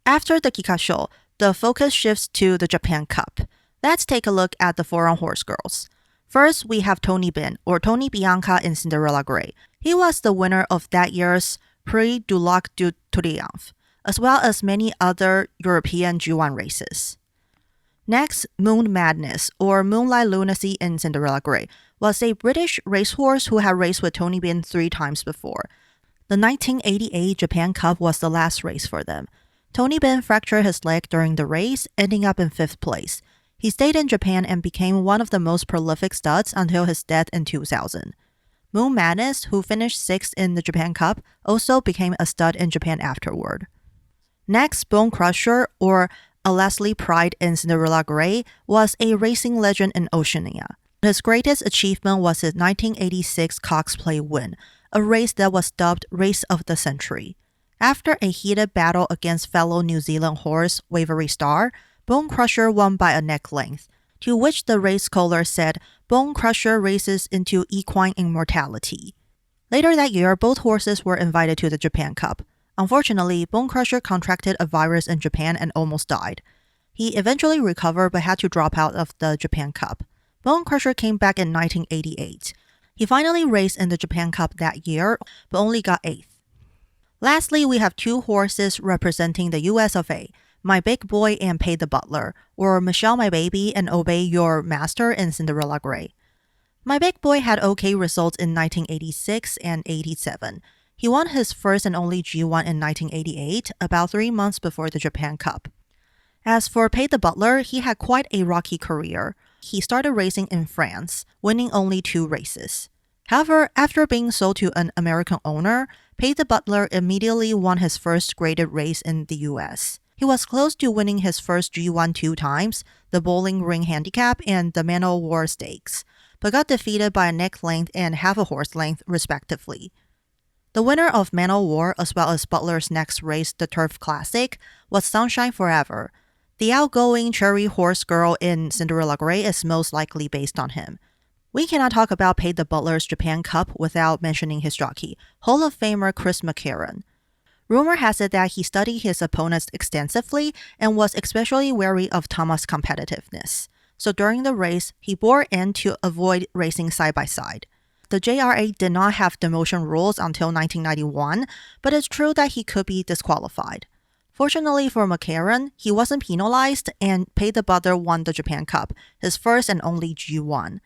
After the Kikasho, the focus shifts to the Japan Cup. Let's take a look at the four-on horse girls. First, we have Tony Bin, or Tony Bianca in Cinderella Gray. He was the winner of that year's Prix du Lac du Triomphe, as well as many other European G1 races. Next, Moon Madness, or Moonlight Lunacy in Cinderella Gray, was a British racehorse who had raced with Tony Bin 3 times before. The 1988 Japan Cup was the last race for them. Tony Bin fractured his leg during the race, ending up in 5th place. He stayed in Japan and became one of the most prolific studs until his death in 2000. Moon Madness, who finished 6th in the Japan Cup, also became a stud in Japan afterward. Next, Bone Crusher, or a Leslie Pride in Cinderella Gray, was a racing legend in Oceania. His greatest achievement was his 1986 Cox Plate win, a race that was dubbed Race of the Century. After a heated battle against fellow New Zealand horse Waverly Star, Bone Crusher won by a neck length, to which the race caller said Bone Crusher races into equine immortality. Later that year, both horses were invited to the Japan Cup. Unfortunately, Bone Crusher contracted a virus in Japan and almost died. He eventually recovered but had to drop out of the Japan Cup. Bone Crusher came back in 1988. He finally raced in the Japan Cup that year, but only got 8th. Lastly, we have 2 horses representing the US of A, My Big Boy and Pay the Butler, or Michelle My Baby and Obey Your Master in Cinderella Gray. My Big Boy had okay results in 1986 and 87. He won his first and only G1 in 1988, about 3 months before the Japan Cup. As for Pay the Butler, he had quite a rocky career. He started racing in France, winning only 2 races. However, after being sold to an American owner, Pay the Butler immediately won his first graded race in the US. He was close to winning his first G1 2 times, the Bowling Ring Handicap and the Man o' War Stakes, but got defeated by a neck length and half a horse length respectively. The winner of Man o' War, as well as Butler's next race, the Turf Classic, was Sunshine Forever. The outgoing cherry horse girl in Cinderella Gray is most likely based on him. We cannot talk about Pay the Butler's Japan Cup without mentioning his jockey, Hall of Famer Chris McCarron. Rumor has it that he studied his opponents extensively and was especially wary of Tama's competitiveness. So during the race, he bore in to avoid racing side by side. The JRA did not have demotion rules until 1991, but it's true that he could be disqualified. Fortunately for McCarron, he wasn't penalized and Pay the Butler won the Japan Cup, his first and only G1.